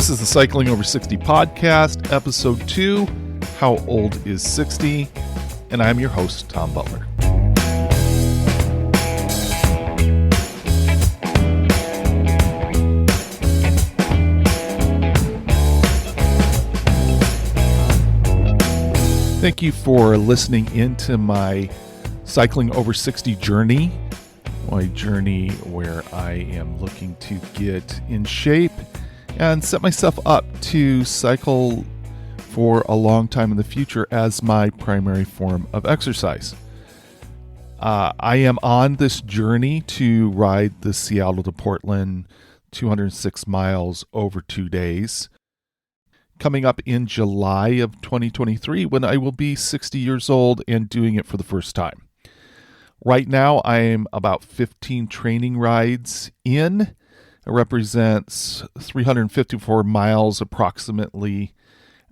This is the Cycling Over 60 podcast, episode 2, How Old is 60? And I'm your host, Tom Butler. Thank you for listening into my Cycling Over 60 journey, my journey where I am looking to get in shape and set myself up to cycle for a long time in the future as my primary form of exercise. I am on this journey to ride the Seattle to Portland 206 miles over 2 days, coming up in July of 2023 when I will be 60 years old and doing it for the first time. Right now, I am about 15 training rides in. It represents 354 miles approximately.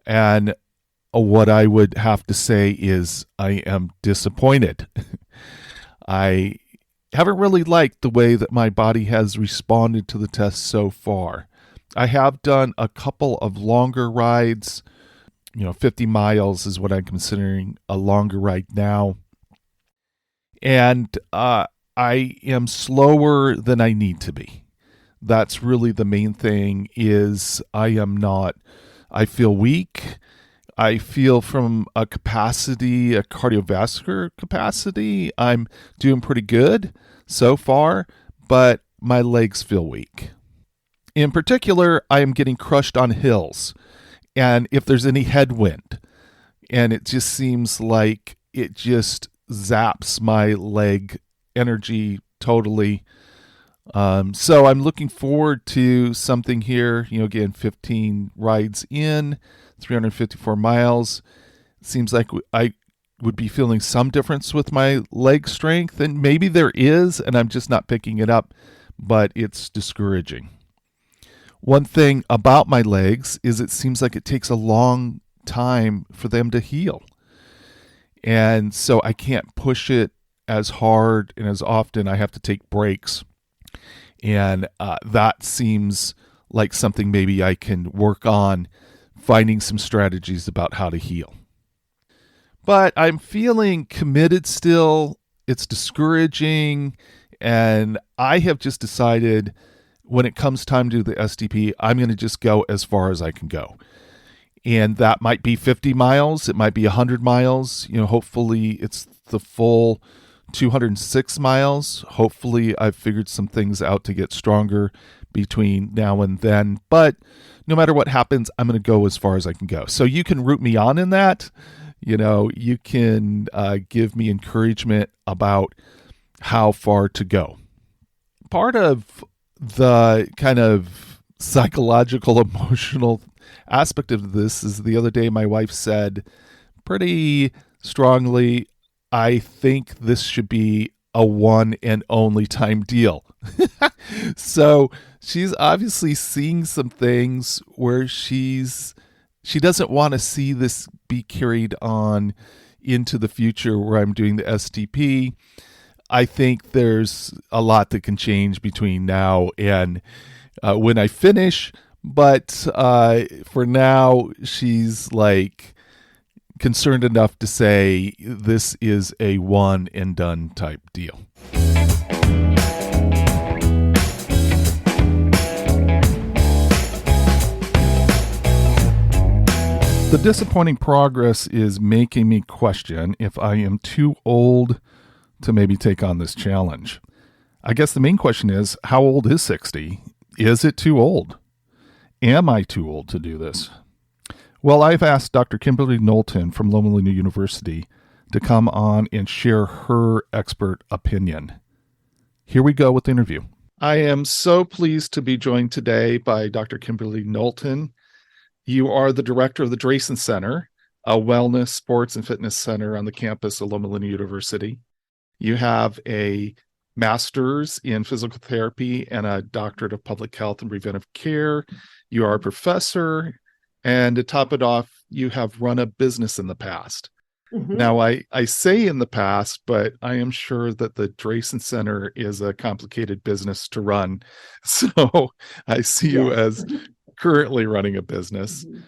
And what I would have to say is I am disappointed. I haven't really liked the way that my body has responded to the test so far. I have done a couple of longer rides. 50 miles is what I'm considering a longer ride now. And I am slower than I need to be. That's really the main thing is I feel weak. I feel from a cardiovascular capacity, I'm doing pretty good so far, but my legs feel weak. In particular, I am getting crushed on hills. And if there's any headwind, and it just seems like it just zaps my leg energy totally. So I'm looking forward to something here. Again, 15 rides in, 354 miles. It seems like I would be feeling some difference with my leg strength, and maybe there is, and I'm just not picking it up, but it's discouraging. One thing about my legs is it seems like it takes a long time for them to heal. And so I can't push it as hard and as often. I have to take breaks. And that seems like something maybe I can work on, finding some strategies about how to heal. But I'm feeling committed still. It's discouraging. And I have just decided when it comes time to do the STP, I'm going to just go as far as I can go. And that might be 50 miles. It might be 100 miles. Hopefully it's the full 206 miles. Hopefully I've figured some things out to get stronger between now and then. But no matter what happens, I'm going to go as far as I can go. So you can root me on in that. You can give me encouragement about how far to go. Part of the kind of psychological, emotional aspect of this is the other day my wife said pretty strongly, I think this should be a one and only time deal. So she's obviously seeing some things where she doesn't want to see this be carried on into the future where I'm doing the STP. I think there's a lot that can change between now and when I finish. But for now, she's concerned enough to say this is a one and done type deal. The disappointing progress is making me question if I am too old to maybe take on this challenge. I guess the main question is, how old is 60? Is it too old? Am I too old to do this? Well, I've asked Dr. Kimberly Knowlton from Loma Linda University to come on and share her expert opinion. Here we go with the interview. I am so pleased to be joined today by Dr. Kimberly Knowlton. You are the director of the Drayson Center, a wellness, sports, and fitness center on the campus of Loma Linda University. You have a master's in physical therapy and a doctorate of public health and preventive care. You are a professor, and to top it off, you have run a business in the past. Mm-hmm. Now, I say in the past, but I am sure that the Drayson Center is a complicated business to run. So I see you as currently running a business. Mhm.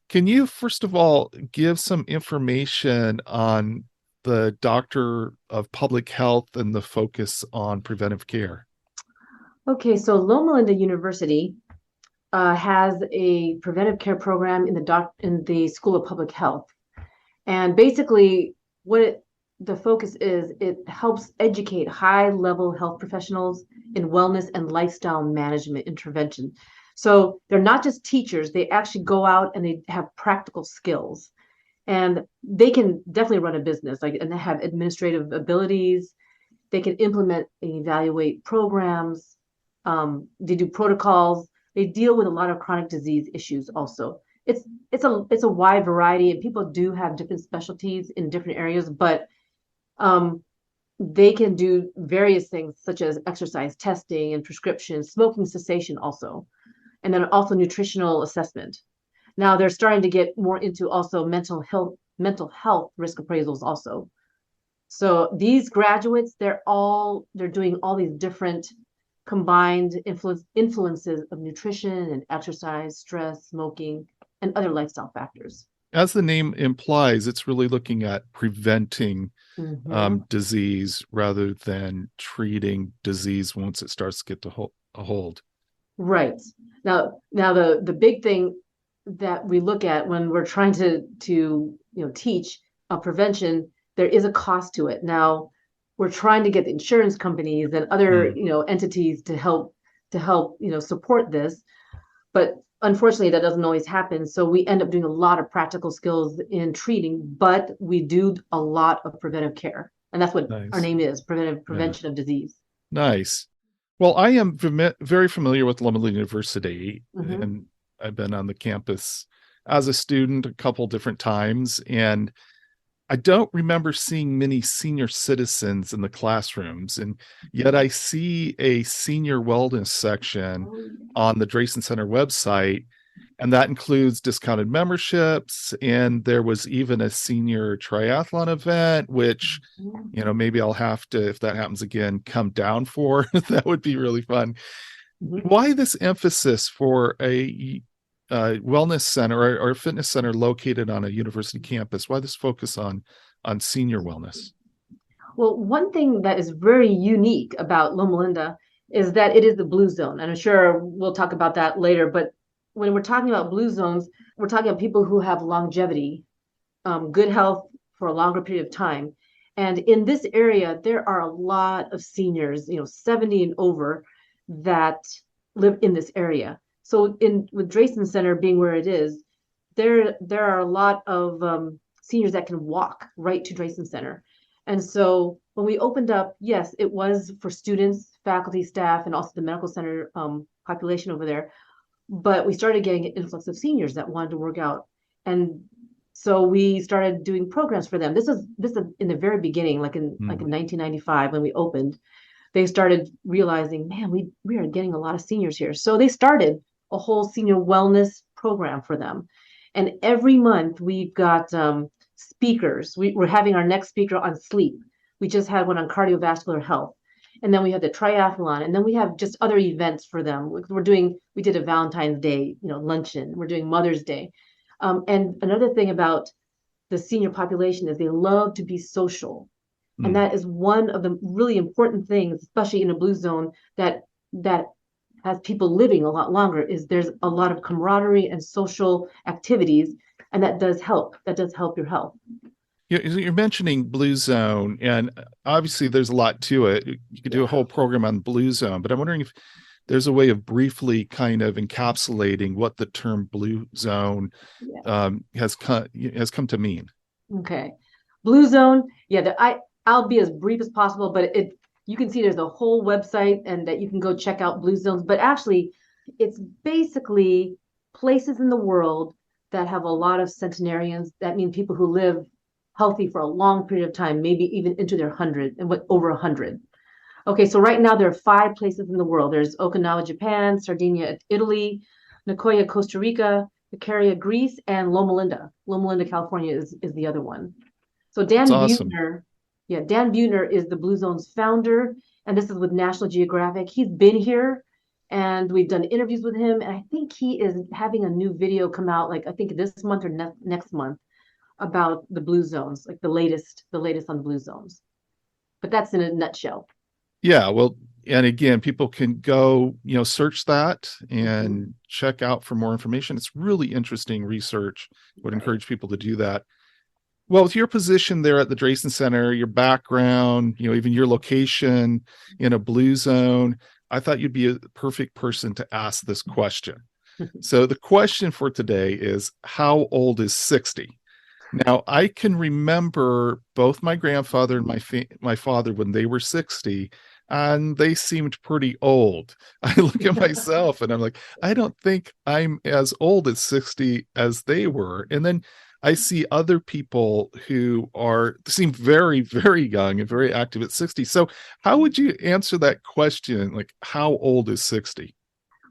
Can you, first of all, give some information on the Doctor of Public Health and the focus on preventive care? Okay, so Loma Linda University has a preventive care program in the School of Public Health. And basically, the focus is, it helps educate high-level health professionals in wellness and lifestyle management intervention. So they're not just teachers; they actually go out and they have practical skills, and they can definitely run a business, like, and they have administrative abilities. They can implement and evaluate programs. They do protocols. They deal with a lot of chronic disease issues also. It's a wide variety, and people do have different specialties in different areas, but um, they can do various things such as exercise testing and prescription, smoking cessation also, and then also nutritional assessment. Now they're starting to get more into also mental health risk appraisals also. So these graduates, they're doing all these different combined influences of nutrition and exercise, stress, smoking, and other lifestyle factors. As the name implies, it's really looking at preventing Mhm. disease rather than treating disease once it starts to get a hold. Right. Now the big thing that we look at when we're trying to teach prevention, there is a cost to it. Now we're trying to get the insurance companies and other Mm, entities to help support this, but unfortunately that doesn't always happen. So we end up doing a lot of practical skills in treating, but we do a lot of preventive care, and that's what our nice. name is: Yeah. prevention of disease. Nice. Well, I am very familiar with Loma University, Hmm. and I've been on the campus as a student a couple different times, and I don't remember seeing many senior citizens in the classrooms, and yet I see a senior wellness section Oh, on the Drayson Center website, and that includes discounted memberships. And there was even a senior triathlon event, which, yeah. maybe I'll have to, if that happens again, come down for. That would be really fun. Mhm. Why this emphasis for a wellness center or a fitness center located on a university campus? Why this focus on senior wellness? Well, one thing that is very unique about Loma Linda is that it is the blue zone. And I'm sure we'll talk about that later. But when we're talking about blue zones, we're talking about people who have longevity, good health for a longer period of time. And in this area, there are a lot of seniors, 70 and over, that live in this area. So with Drayson Center being where it is, there are a lot of seniors that can walk right to Drayson Center. And so when we opened up, yes, it was for students, faculty, staff, and also the medical center population over there. But we started getting an influx of seniors that wanted to work out. And so we started doing programs for them. This is in the very beginning, like in Hmm. 1995 when we opened. They started realizing, man, we are getting a lot of seniors here. So they started a whole senior wellness program for them. And every month we've got speakers. We're having our next speaker on sleep. We just had one on cardiovascular health. And then we have the triathlon, and then we have just other events for them. We did a Valentine's Day, luncheon. We're doing Mother's Day. And another thing about the senior population is they love to be social. And Hmm. that is one of the really important things, especially in a blue zone, that has people living a lot longer, is there's a lot of camaraderie and social activities, and that does help. That does help your health. You're mentioning Blue Zone, and obviously there's a lot to it. You could do a Yeah. whole program on Blue Zone, but I'm wondering if there's a way of briefly kind of encapsulating what the term Blue Zone Yeah. has come to mean. Okay. Blue zone. Yeah, I'll be as brief as possible, but it you can see there's a whole website and that you can go check out blue zones. But actually, it's basically places in the world that have a lot of centenarians. That mean people who live healthy for a long period of time, maybe even into their hundred and what over 100. Okay, so right now there are 5 places in the world. There's Okinawa, Japan; Sardinia, Italy; Nicoya, Costa Rica; Icaria, Greece; and Loma Linda. Loma Linda, California is the other one. So That's awesome. Dan Buettner is the Blue Zone's founder, and this is with National Geographic. He's been here, And we've done interviews with him. And I think he is having a new video come out, like I think this month or next month, about the blue zones, like the latest on the blue zones. But that's in a nutshell. Yeah, well, and again, people can go, search that Mm-hmm. and check out for more information. It's really interesting research. Would Right. encourage people to do that. Well, with your position there at the Drayson Center, your background, even your location in a blue zone, I thought you'd be a perfect person to ask this question. So the question for today is, how old is 60? Now, I can remember both my grandfather and my father when they were 60, and they seemed pretty old. I look at myself and I'm like, I don't think I'm as old at 60 as they were. And then I see other people who seem very, very young and very active at 60. So how would you answer that question? Like, how old is 60?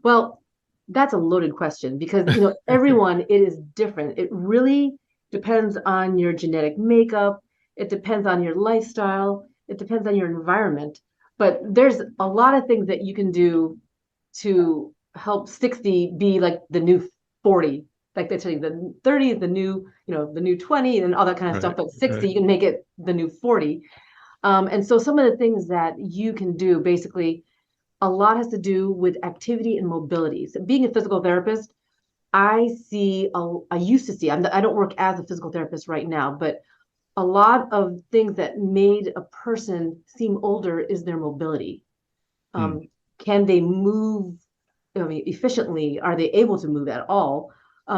Well, that's a loaded question because everyone, it is different. It really depends on your genetic makeup. It depends on your lifestyle. It depends on your environment. But there's a lot of things that you can do to help 60 be like the new 40. Like they tell you the 30 is the new, the new 20 and all that kind of stuff. Right, But 60, right. you can make it the new 40. And so some of the things that you can do basically a lot has to do with activity and mobility. So being a physical therapist, I used to see, I don't work as a physical therapist right now, but a lot of things that made a person seem older is their mobility. Hmm. Can they move, efficiently? Are they able to move at all?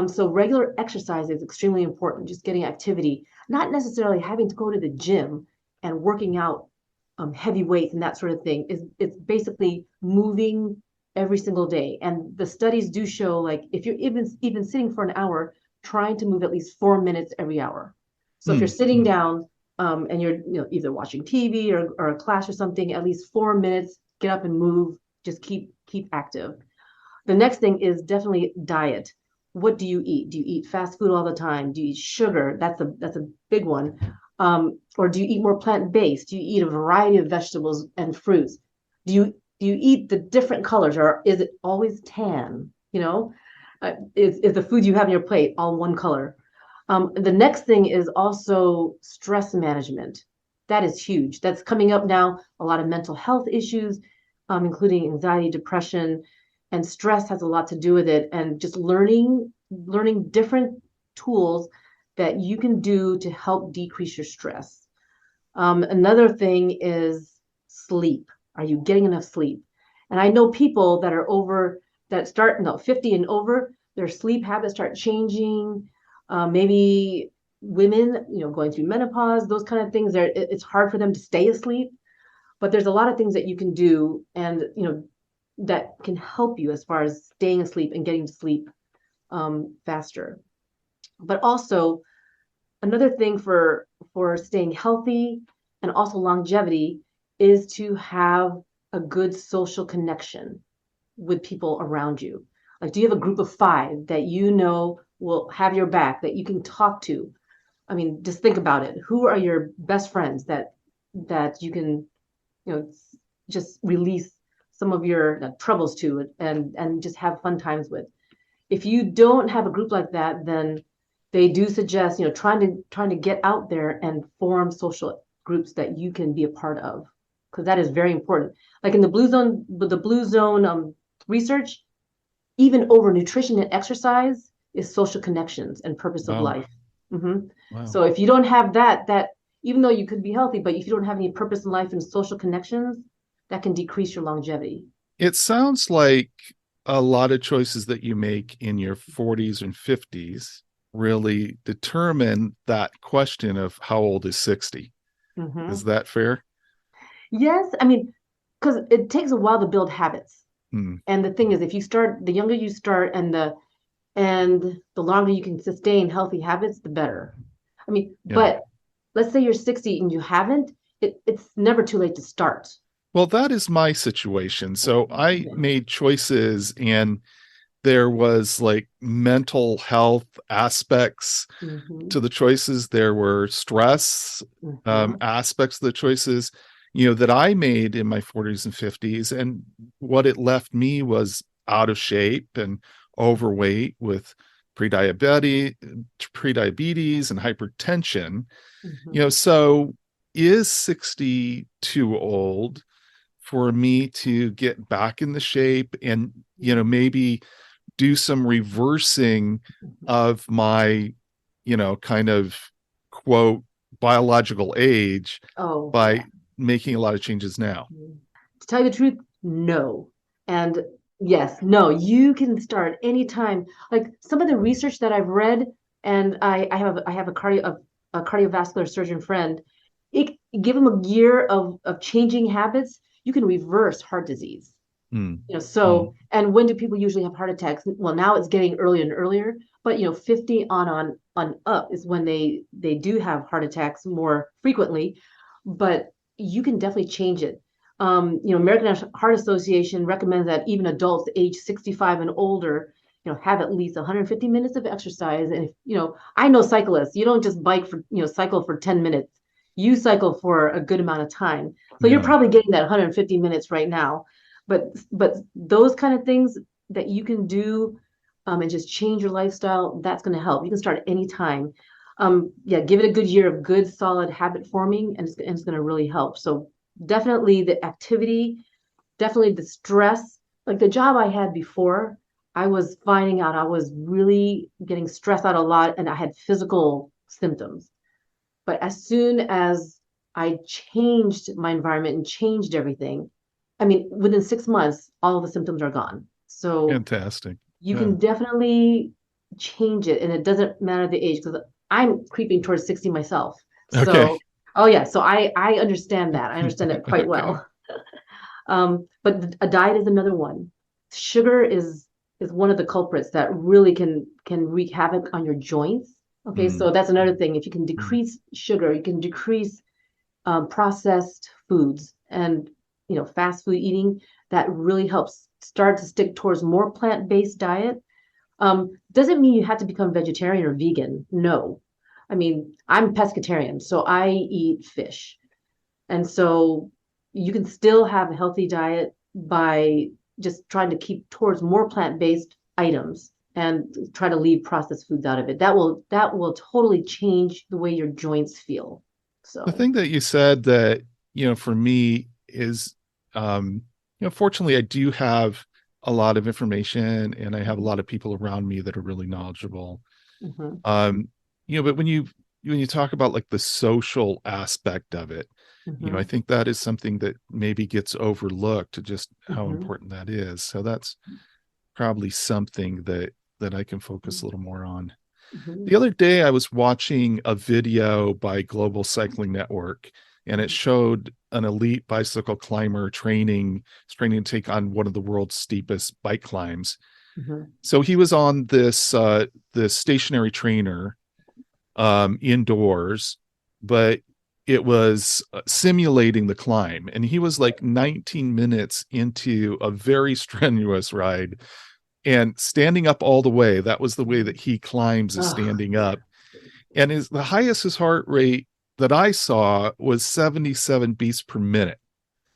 So regular exercise is extremely important, just getting activity, not necessarily having to go to the gym and working out heavy weights and that sort of thing. It's basically moving every single day. And the studies do show like if you're even sitting for an hour, trying to move at least 4 minutes every hour. So if you're Hmm. sitting Hmm. down and you're either watching TV or a class or something, at least 4 minutes, get up and move, just keep active. The next thing is definitely diet. What do you eat? Do you eat fast food all the time? Do you eat sugar? That's a big one. Or do you eat more plant-based? Do you eat a variety of vegetables and fruits? Do you eat the different colors, or is it always tan? Is the food you have on your plate all one color? The next thing is also stress management. That is huge. That's coming up now. A lot of mental health issues, including anxiety, depression, and stress has a lot to do with it. And just learning different tools that you can do to help decrease your stress. Another thing is sleep. Are you getting enough sleep? And I know people that are over that start 50 and over, their sleep habits start changing. Maybe women, going through menopause, those kind of things. It's hard for them to stay asleep. But there's a lot of things that you can do, and that can help you as far as staying asleep and getting to sleep faster. But also another thing for staying healthy and also longevity is to have a good social connection with people around you. Like, do you have a group of five that will have your back, that you can talk to? I mean, just think about it. Who are your best friends that you can, just release some of your troubles to and just have fun times with? If you don't have a group like that, then they do suggest, trying to get out there and form social groups that you can be a part of, because that is very important. Like in the blue zone, with the blue zone research, even over nutrition and exercise is social connections and purpose of Wow. life. hmm Wow. So if you don't have that even though you could be healthy, but if you don't have any purpose in life and social connections, that can decrease your longevity. It sounds like a lot of choices that you make in your 40s and 50s really determine that question of how old is 60. Is hmm that fair? Yes, I mean, because it takes a while to build habits. Hmm. And the thing is, if you start, the younger you start, and the longer you can sustain healthy habits, the better. I mean, Yeah. but let's say you're 60 and you haven't, it's never too late to start. Well, that is my situation. So I Yeah. made choices, and there was like mental health aspects hmm to the choices. There were stress hmm aspects of the choices. that I made in my 40s and 50s. And what it left me was out of shape and overweight with prediabetes, prediabetes and hypertension. Mhm. So is 60 too old for me to get back in the shape and, maybe do some reversing of my, kind of quote biological age Oh, yeah. by making a lot of changes now? Mm. To tell you the truth, no. And yes, no, you can start anytime. Like some of the research that I've read, and I have a cardiovascular surgeon friend. It give them a year of changing habits, you can reverse heart disease. Mm, mm, So, and when do people usually have heart attacks? Well, now it's getting earlier and earlier, but 50 on up is when they do have heart attacks more frequently. But you can definitely change it. American Heart Association recommends that even adults age 65 and older, have at least 150 minutes of exercise. And if, I know cyclists, you don't just bike for, cycle for 10 minutes. You cycle for a good amount of time. So you're yeah. probably getting that 150 minutes right now. But those kind of things that you can do, and just change your lifestyle, that's going to help. You can start anytime. Yeah, give it a good year of good solid habit forming, and it's going to really help. So definitely the activity, definitely the stress. Like the job I had before, I was finding out I was really getting stressed out a lot, and I had physical symptoms. But as soon as I changed my environment and changed everything, I mean, within 6 months, all of the symptoms are gone. So Fantastic. you Yeah. can definitely change it, and it doesn't matter the age because I'm creeping towards 60 myself. Okay. So, oh yeah, so I understand that. I understand it quite Okay. well. But a diet is another one. Sugar is one of the culprits that really can wreak havoc on your joints. Okay, Mm, so that's another thing. If you can mm. decrease sugar, you can decrease processed foods and fast food eating. That really helps start to stick towards more plant-based diet. Doesn't mean you have to become vegetarian or vegan. No, I mean I'm pescatarian, so I eat fish, and so you can still have a healthy diet by just trying to keep towards more plant-based items and try to leave processed foods out of it. That will totally change the way your joints feel. The So. thing that you said that, for me is, fortunately, I do have a lot of information and I have a lot of people around me that are really knowledgeable. Mhm, Um, but when you talk about like the social aspect of it, I mhm, think that is something that maybe gets overlooked, just how mhm, important that is. So that's probably something that I can focus a little more on. The mhm, other day, I was watching a video by Global Cycling Network, and it mhm, showed an elite bicycle climber training to take on one of the world's steepest bike climbs. mhm. So he was on this stationary trainer, indoors, but it was simulating the climb, and he was like 19 minutes into a very strenuous ride and standing up all the way. That was the way that he climbs, is Oh, standing up. And the highest his heart rate that I saw was 77 beats per minute.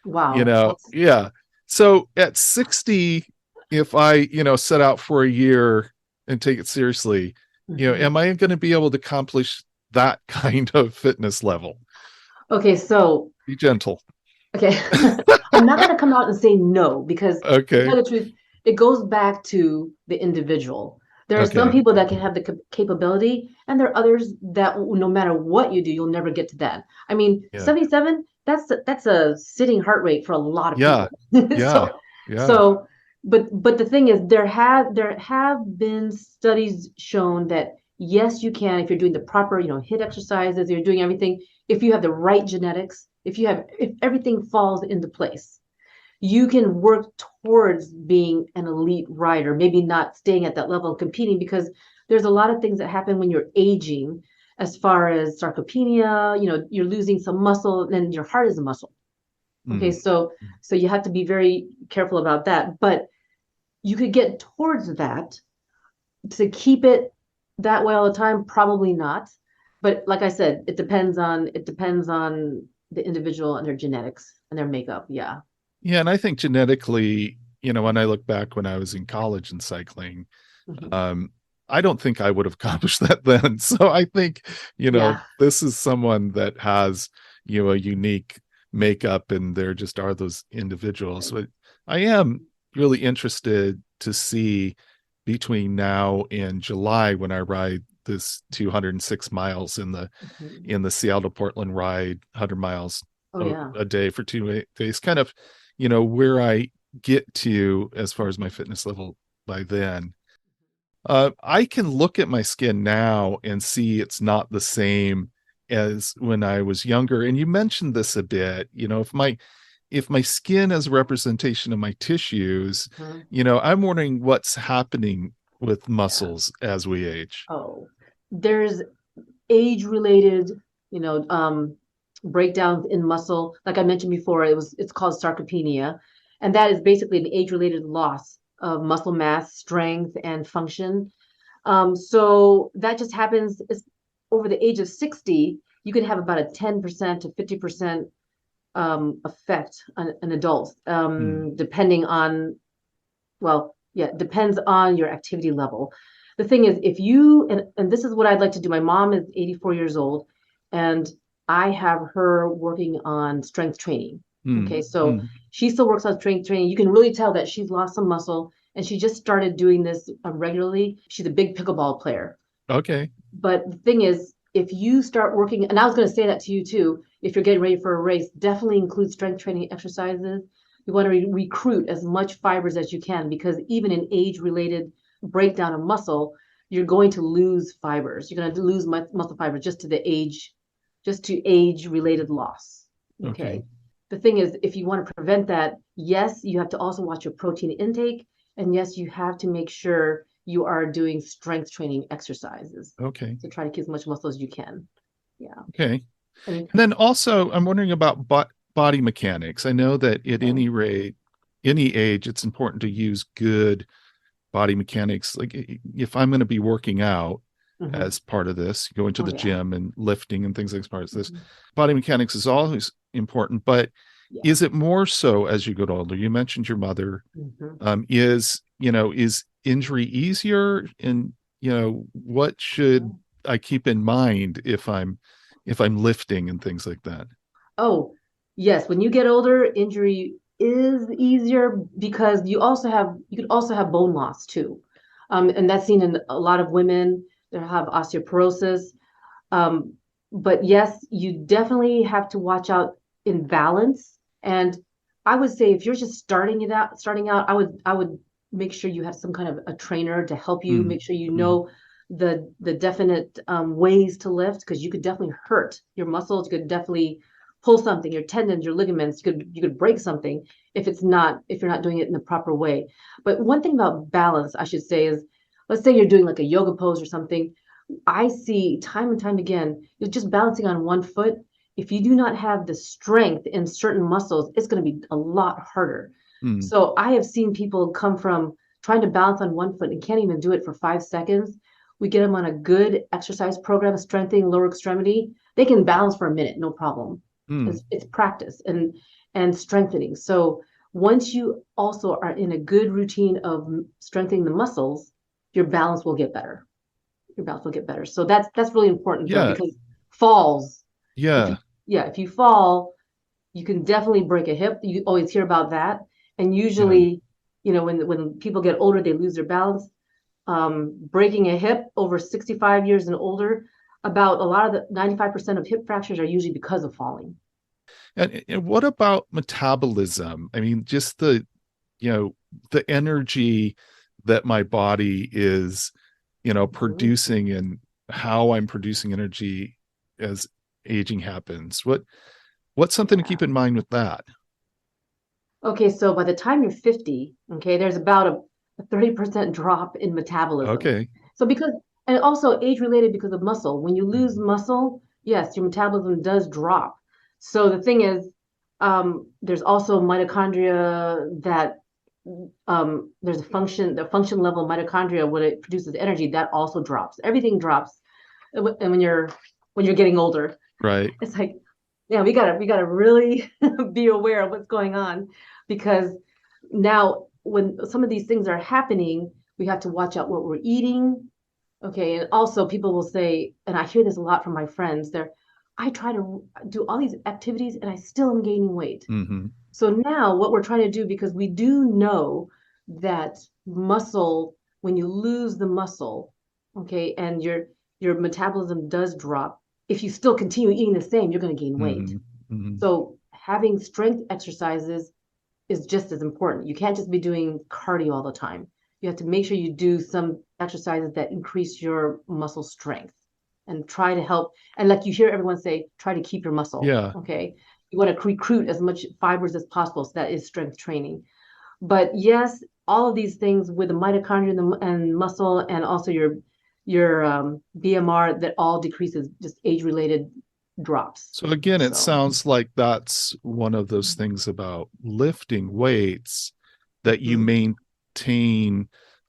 wow. That's Yeah. So at 60, if I, set out for a year and take it seriously, mhm. am I going to be able to accomplish that kind of fitness level? Okay. So, Be gentle. okay, I'm not going to come out and say no because to tell Okay. you the truth, it goes back to the individual. There are some Okay. people that can have the capability, and there are others that no matter what you do, you'll never get to that. I mean, Yeah. 77, that's a sitting heart rate for a lot of Yeah. people. Yeah. So, Yeah. so, but the thing is, there have been studies shown that yes, you can if you're doing the proper, hit exercises, you're doing everything. If you have the right genetics, if everything falls into place, you can work towards being an elite rider, maybe not staying at that level of competing because there's a lot of things that happen when you're aging as far as sarcopenia, you're losing some muscle and your heart is a muscle. Okay, Mm. so you have to be very careful about that, but you could get towards that. To keep it that way all the time, probably not. But like I said, it depends on the individual and their genetics and their makeup. Yeah. Yeah, and I think genetically, when I look back when I was in college and cycling, Mhm. um, I don't think I would have accomplished that then. So I think, Yeah. this is someone that has, a unique makeup, and there just are those individuals. But I am really interested to see between now and July, when I ride this 206 miles Mhm. in the Seattle to Portland ride, 100 miles Oh yeah. a day for 2 days, kind of, where I get to as far as my fitness level by then. I can look at my skin now and see it's not the same as when I was younger. And you mentioned this a bit, if my skin is a representation of my tissues, Mhm. I'm wondering what's happening with Yeah. muscles as we age. Oh, there's age-related, you know, breakdowns in muscle. Like I mentioned before, it's called sarcopenia, and that is basically an age-related loss of muscle mass, strength, and function. So that just happens over the age of 60. You can have about a 10% to 50% effect on an adult, Hmm. depending on, well, yeah, depends on your activity level. The thing is, if you, and this is what I'd like to do. My mom is 84 years old, and I have her working on strength training. Hmm. Okay, so Hmm. she still works on strength training. You can really tell that she's lost some muscle, and she just started doing this regularly. She's a big pickleball player. Okay. But the thing is, if you start working, and I was going to say that to you too, if you're getting ready for a race, definitely include strength training exercises. You want to recruit as much fibers as you can, because even in age related breakdown of muscle, you're going to lose fibers. You're going to lose muscle fibers just to age related loss. Okay. Okay. The thing is, if you want to prevent that, yes, you have to also watch your protein intake. And yes, you have to make sure you are doing strength training exercises Okay. to try to keep as much muscle as you can. Yeah. Okay. And And then also, I'm wondering about body mechanics. I know that at okay. any rate, any age, it's important to use good body mechanics. Like if I'm going to be working out Mm-hmm. as part of this, going to Oh the yeah. gym and lifting and things like as part of this, Mm-hmm. body mechanics is always important. But Yeah. is it more so as you get older? You mentioned your mother. Mm-hmm. Is injury easier? And what should I keep in mind if I'm lifting and things like that? Oh, yes. When you get older, injury is easier because you could also have bone loss too. And that's seen in a lot of women that have osteoporosis. Um, but yes, you definitely have to watch out in balance. And I would say if you're just starting out, I would make sure you have some kind of a trainer to help you, Mm, make sure you mm, know the definite ways to lift, because you could definitely hurt your muscles. You could definitely pull something, your tendons, your ligaments. You could break something if you're not doing it in the proper way. But one thing about balance, I should say, is let's say you're doing like a yoga pose or something. I see time and time again, you're just balancing on one foot. If you do not have the strength in certain muscles, it's going to be a lot harder. mm, So I have seen people come from trying to balance on one foot and can't even do it for 5 seconds. We get them on a good exercise program, strengthening lower extremity. They can balance for a minute, no problem. mm. It's practice and strengthening. So once you also are in a good routine of strengthening the muscles, your balance will get better. Your balance will get better. So that's really important though, Yeah, because falls, if you yeah, yeah, if you fall, you can definitely break a hip. You always hear about that. And yeah. usually, when people get older, they lose their balance. Breaking a hip over 65 years and older, about a lot of the 95% of hip fractures are usually because of falling. And what about metabolism? I mean, just you know, the energy that my body is, Mhm. producing, and how I'm producing energy as aging happens. What's something to keep Yeah. in mind with that? Okay, so by the time you're 50, okay, there's about a 30% drop in metabolism. Okay. So and also age related because of muscle. When you lose Mhm. muscle, yes, your metabolism does drop. So the thing is, there's also mitochondria that there's the function level of mitochondria when it produces energy that also drops. Everything drops, and when you're getting older, Right. it's like Yeah, we gotta really be aware of what's going on, because now when some of these things are happening, we have to watch out what we're eating. Okay, and also people will say, and I hear this a lot from my friends, I try to do all these activities and I still am gaining weight. Hmm. So now what we're trying to do, because we do know that muscle, when you lose the muscle, okay, and your metabolism does drop, if you still continue eating the same, you're going to gain weight. Hmm. Hmm. So having strength exercises is just as important. You can't just be doing cardio all the time. You have to make sure you do some exercises that increase your muscle strength and try to help. And like you hear everyone say, try to keep your muscle. Yeah. Okay. You want to recruit as much fibers as possible. So that is strength training. But yes, all of these things with the mitochondria and muscle, and also your BMR, that all decreases, just age related drops. So again, it So sounds like that's one of those things about lifting weights, that you mhm. maintain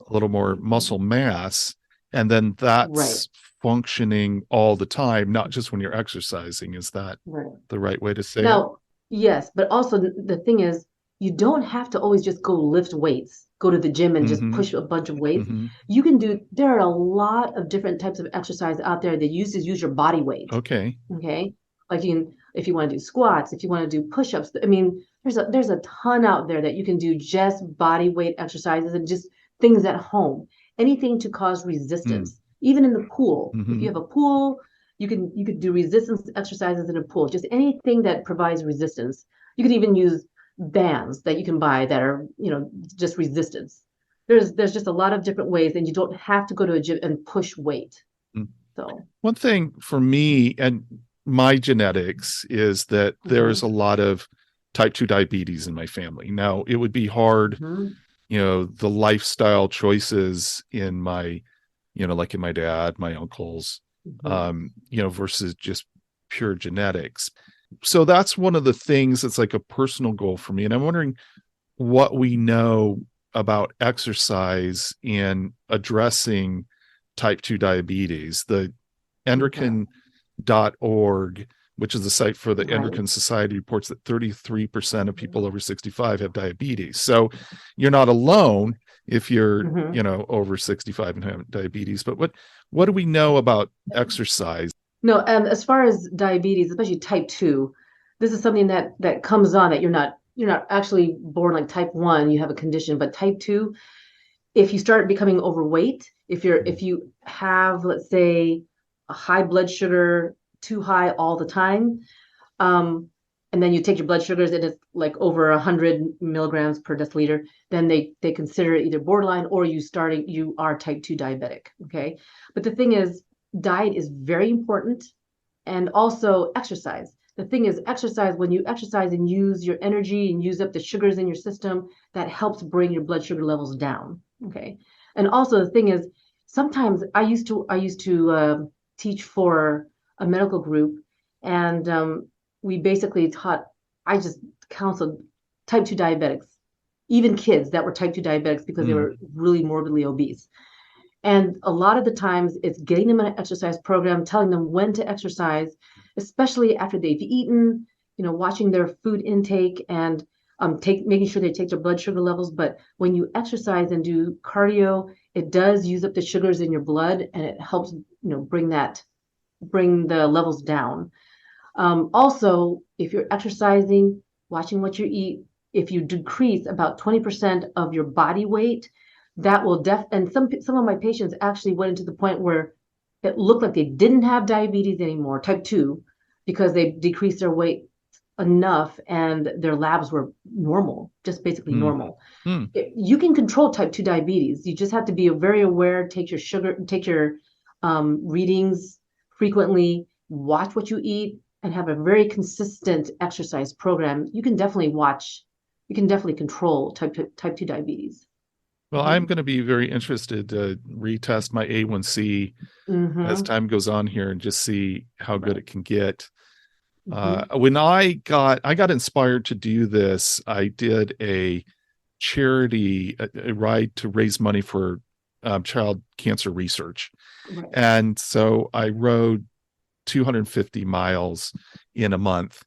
a little more muscle mass, and then Right, that's functioning all the time, not just when you're exercising. Is that right. the right way to say it? Now, yes, but also the thing is, you don't have to always just go lift weights, go to the gym and just Hmm. push a bunch of weights. Hmm. There are a lot of different types of exercise out there that use your body weight. Okay. Okay. Like if you want to do squats, if you want to do push-ups, I mean, there's a ton out there that you can do just body weight exercises and just things at home. Anything to cause Mm. resistance. Even in the pool. If you Hmm. have a pool, you could do resistance exercises in a pool. Just anything that provides resistance. You could even use bands that you can buy that are, just resistance. There's just a lot of different ways, and you don't have to go to a gym and push weight. Mm. So, One thing for me and my genetics is that there's a mhm, lot of type 2 diabetes in my family. Now, it would be hard, mhm, the lifestyle choices in my, like in my dad, my uncles, mhm. versus just pure genetics. So that's one of the things that's like a personal goal for me. And I'm wondering what we know about exercise in addressing type 2 diabetes. The Okay. endocrine.org, which is the site for the Right. Endocrine Society, reports that 33% of people over 65 have diabetes. So you're not alone if you're, Hmm. over 65 and have diabetes. But what do we know about exercise? No, as far as diabetes, especially type 2, this is something that comes on, that you're not actually born like type 1, you have a condition, but type 2, if you start becoming overweight, if you have, let's say, a high blood sugar, too high all the time, um, and then you take your blood sugars and it's like over 100 milligrams per deciliter, then they consider it either borderline, or you are type 2 diabetic. Okay. But the thing is, diet is very important, and also exercise. The thing is, exercise, when you exercise and use your energy and use up the sugars in your system, that helps bring your blood sugar levels down. Okay. And also the thing is, sometimes I used to teach for a medical group, and we basically taught, I just counseled type 2 diabetics, even kids that were type 2 diabetics, because they Mm, were really morbidly obese. And a lot of the times it's getting them an exercise program, telling them when to exercise, especially after they've eaten, watching their food intake, and making sure they take their blood sugar levels. But when you exercise and do cardio, it does use up the sugars in your blood, and it helps, bring the levels down. Also, if you're exercising, watching what you eat, if you decrease about 20% of your body weight, that will and some of my patients actually went into the point where it looked like they didn't have diabetes anymore, type 2, because they decreased their weight enough and their labs were normal, just basically mm, normal. mm. You can control type 2 diabetes. You just have to be very aware, take your readings frequently, watch what you eat, and have a very consistent exercise program. You can definitely control type 2 diabetes. Well, I'm Mm-hmm. going to be very interested to retest my A1C as Mm-hmm. time goes on here and just see how good Right. it can get. Mm-hmm. When I got inspired to do this, I did a charity, a ride to raise money for child cancer research. Right. And so I rode 250 miles in a month.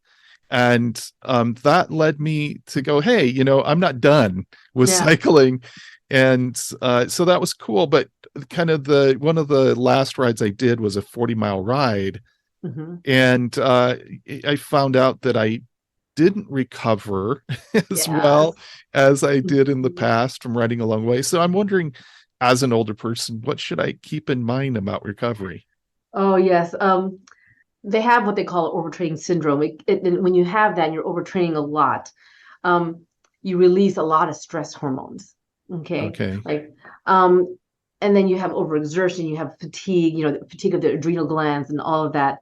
And that led me to go, hey, I'm not done with Yeah. cycling. And so that was cool. But kind of one of the last rides I did was a 40-mile ride. Hmm. And I found out that I didn't recover as well Yes. as I did in the Mhm. past from riding a long way. So I'm wondering, as an older person, what should I keep in mind about recovery? Oh, yes. They have what they call overtraining syndrome. And when you have that and you're overtraining a lot, um, you release a lot of stress hormones. Okay. Okay. Like, um, and then you have overexertion, you have fatigue, the fatigue of the adrenal glands and all of that.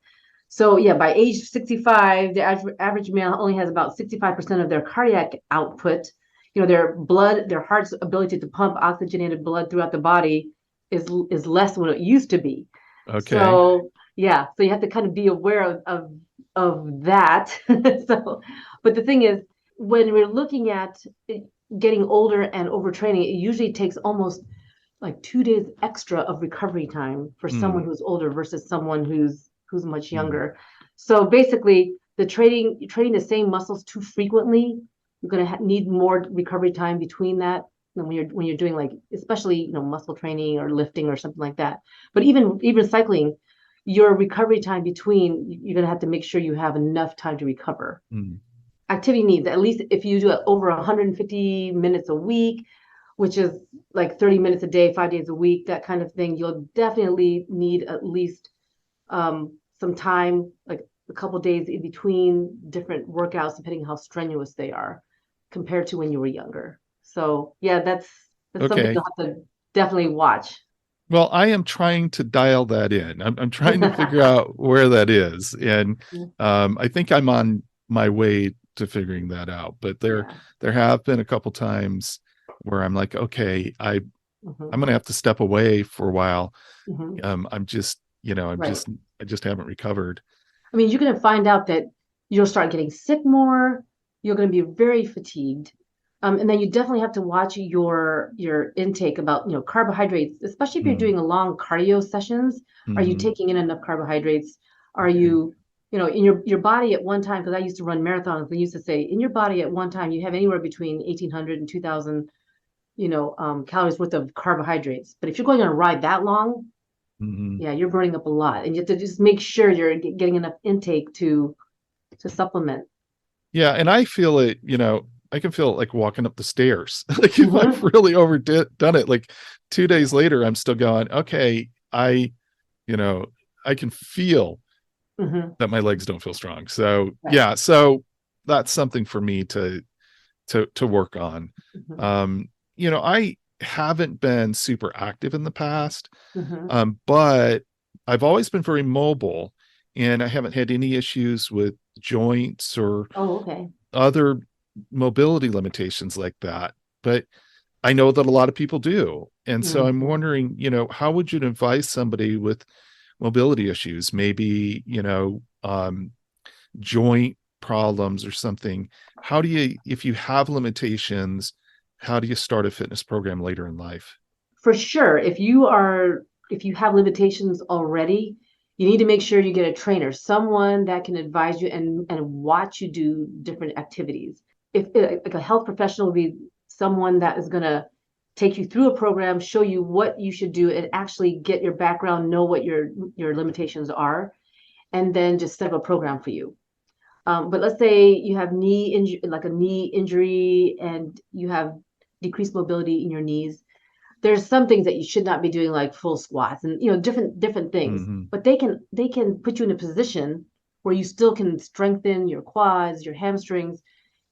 So yeah, by age 65, the average male only has about 65% of their cardiac output. Their heart's ability to pump oxygenated blood throughout the body is less than what it used to be. Okay. So yeah, so you have to kind of be aware of that. So, but the thing is, when we're looking at getting older and overtraining, it usually takes almost like 2 days extra of recovery time for someone Mm, who's older versus someone who's much mm, younger. So basically, the training the same muscles too frequently, you're going to need more recovery time between that than when you're doing, like, especially muscle training or lifting or something like that. But even cycling, your recovery time between, you're going to have to make sure you have enough time to recover. mm. Activity needs, at least if you do it over 150 minutes a week, which is like 30 minutes a day, 5 days a week, that kind of thing, you'll definitely need at least some time, like a couple days in between different workouts, depending how strenuous they are compared to when you were younger. So yeah, that's something Okay. you'll have to definitely watch. Well, I am trying to dial that in. I'm trying to figure out where that is. And I think I'm on my way to figuring that out. But Yeah. there have been a couple times where I'm like, okay, I'm Hmm. gonna have to step away for a while. Hmm. I'm just, Right. I just haven't recovered. I mean, you're going to find out that you'll start getting sick more. You're going to be very fatigued. And then you definitely have to watch your intake about, carbohydrates, especially if you're Mm, doing a long cardio sessions. Are you hmm. taking in enough carbohydrates? Are Okay. you, in your body at one time, because I used to run marathons, they used to say in your body at one time, you have anywhere between 1,800 and 2,000, calories worth of carbohydrates. But if you're going on a ride that long, Hmm. yeah, you're burning up a lot, and you have to just make sure you're getting enough intake to supplement. Yeah, and I feel it, I can feel it like walking up the stairs. Like if I've Hmm. really done it, like 2 days later, I'm still going, okay, you know, I can feel Hmm. that my legs don't feel strong. So Right. yeah, so that's something for me to work on. Hmm. Um, I haven't been super active in the past, Hmm. but I've always been very mobile and I haven't had any issues with joints or Oh, okay. other mobility limitations like that. But I know that a lot of people do. And so I'm Hmm. wondering, how would you advise somebody with mobility issues, maybe, joint problems or something? How do you, if you have limitations, how do you start a fitness program later in life? For sure, if you have limitations already, you need to make sure you get a trainer, someone that can advise you and watch you do different activities. If like a health professional would be someone that is going to take you through a program, show you what you should do, and actually get your background, know what your limitations are, and then just set up a program for you. But let's say you have knee injury, like a knee injury, and you have decreased mobility in your knees. There's some things that you should not be doing, like full squats and different things. Mm-hmm. But they can put you in a position where you still can strengthen your quads, your hamstrings,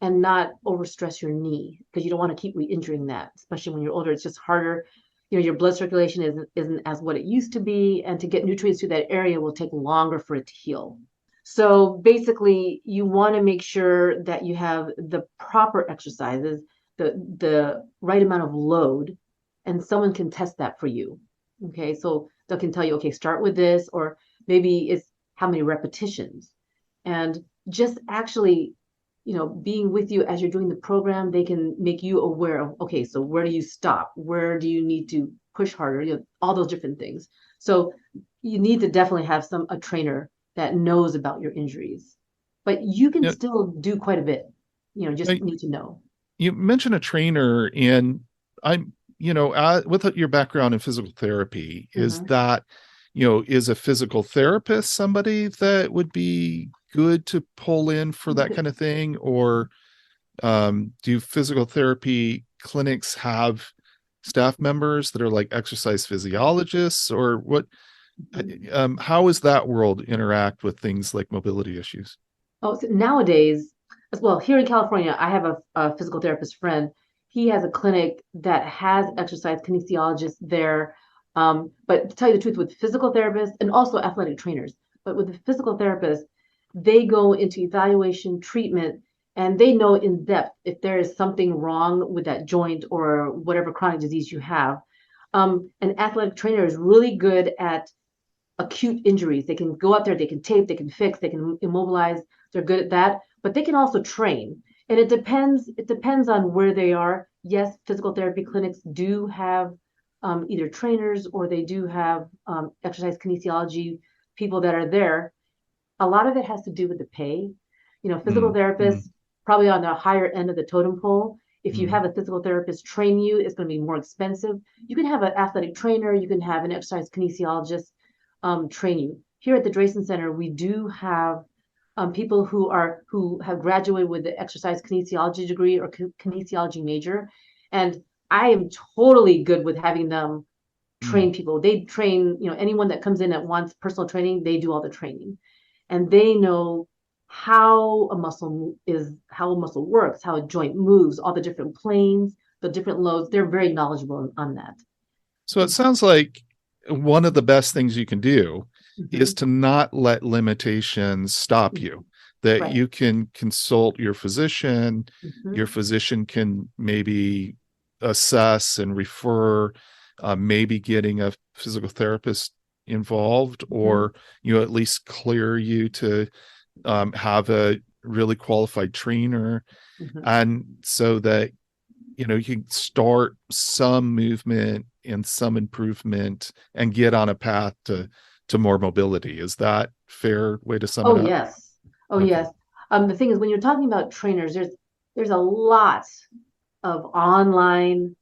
and not overstress your knee, because you don't want to keep re-injuring that, especially when you're older. It's just harder. Your blood circulation isn't as what it used to be, and to get nutrients to that area will take longer for it to heal. So basically, you want to make sure that you have the proper exercises, the right amount of load, and someone can test that for you. Okay, so they can tell you, okay, start with this, or maybe it's how many repetitions. And just actually, being with you as you're doing the program, they can make you aware of, okay, so where do you stop? Where do you need to push harder? All those different things. So you need to definitely have a trainer that knows about your injuries. but you can Yeah, still do quite a bit. Just I, need to know. you mentioned a trainer, and I'm, with your background in physical therapy, is Mhm. that, is a physical therapist somebody that would be good to pull in for that kind of thing? Or do physical therapy clinics have staff members that are like exercise physiologists, or what? How does that world interact with things like mobility issues? Oh, so nowadays, as well, here in California, I have a physical therapist friend. He has a clinic that has exercise kinesiologists there. But to tell you the truth, with physical therapists and also athletic trainers, but with the physical therapists, they go into evaluation, treatment, and they know in depth if there is something wrong with that joint or whatever chronic disease you have. An athletic trainer is really good at acute injuries. They can go out there, they can tape, they can fix, they can immobilize. They're good at that, but they can also train. And it depends on where they are. Yes, physical therapy clinics do have either trainers or they do have exercise kinesiology people that are there. A lot of it has to do with the pay. Physical Mm, mm, therapists probably on the higher end of the totem pole. If you mm. have a physical therapist train you, it's going to be more expensive. You can have an athletic trainer, you can have an exercise kinesiologist train you. Here at the Drayson Center, we do have people who have graduated with the exercise kinesiology degree or kinesiology major, and I am totally good with having them Mm. train people. They train, anyone that comes in that wants personal training, they do all the training, and they know how a muscle works, how a joint moves, all the different planes, the different loads. They're very knowledgeable on that. So it sounds like one of the best things you can do is Mhm. to not let limitations stop you, that Right. you can consult your physician. Your Mhm. physician can maybe assess and refer, maybe getting a physical therapist involved, Mhm. or at least clear you to have a really qualified trainer, Mhm. and so that you can start some movement and some improvement and get on a path to more mobility. Is that fair way to sum it Oh up? yes. Oh Okay. yes. The thing is, when you're talking about trainers, there's a lot of online,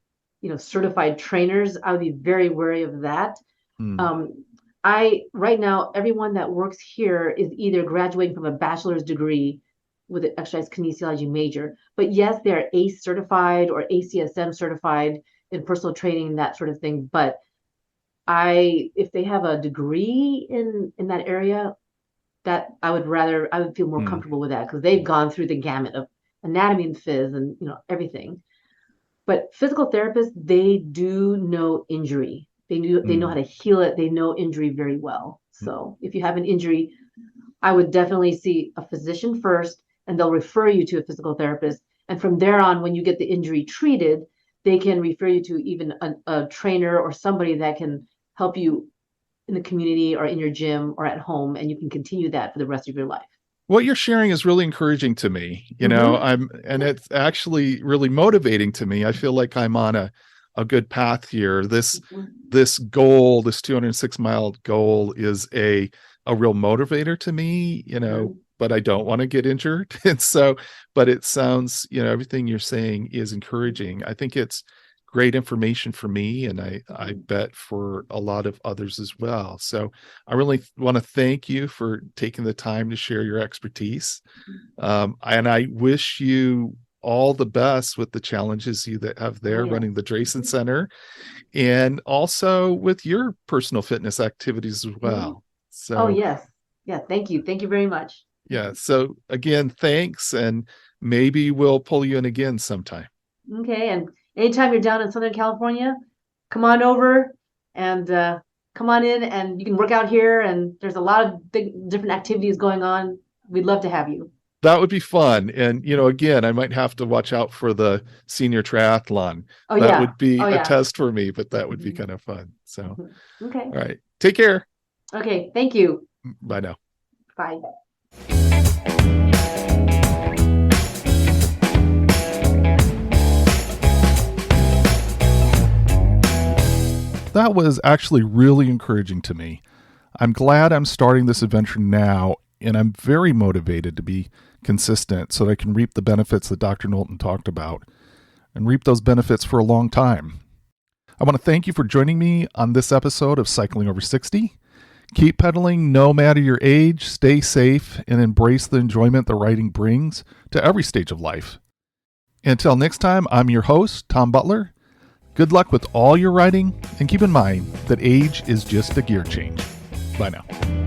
certified trainers. I would be very wary of that. Hmm. Um, I right now, everyone that works here is either graduating from a bachelor's degree with an exercise kinesiology major. But yes, they're ACE certified or ACSM certified in personal training, that sort of thing. But if they have a degree in that area, that I would feel more Hmm. comfortable with that because they've gone through the gamut of anatomy and phys and everything. But physical therapists, they do know injury. They know how Hmm. to heal it. They know injury very well. So if you have an injury, I would definitely see a physician first, and they'll refer you to a physical therapist. And from there on, when you get the injury treated, they can refer you to even a trainer or somebody that can help you in the community or in your gym or at home, and you can continue that for the rest of your life. What you're sharing is really encouraging to me. Mm-hmm. And it's actually really motivating to me. I feel like I'm on a good path here. This goal, this 206-mile goal, is a real motivator to me, Mm-hmm. but I don't want to get injured. And so, but it sounds, everything you're saying is encouraging. I think it's great information for me, and I bet for a lot of others as well. So I really want to thank you for taking the time to share your expertise. And I wish you all the best with the challenges you that have Oh there yeah. running the Drayson Center, and also with your personal fitness activities as Mm-hmm. well. Oh So, yes. Yeah. Thank you. Thank you very much. yeah. So, again, thanks. And maybe we'll pull you in again sometime. Okay. And anytime you're down in Southern California, come on over and come on in, and you can work out here. And there's a lot of big different activities going on. We'd love to have you. That would be fun. And, again, I might have to watch out for the senior triathlon. Oh That yeah. would be Oh a yeah. test for me, but that would be Mhm. kind of fun. So, Mhm. Okay. all right. Take care. Okay. Thank you. Bye now. Bye. That was actually really encouraging to me. I'm glad I'm starting this adventure now, And I'm very motivated to be consistent so that I can reap the benefits that Dr. Knowlton talked about and reap those benefits for a long time. I want to thank you for joining me on this episode of Cycling Over 60. Keep pedaling no matter your age, stay safe, and embrace the enjoyment the riding brings to every stage of life. Until next time, I'm your host, Tom Butler. Good luck with all your riding, and keep in mind that age is just a gear change. Bye now.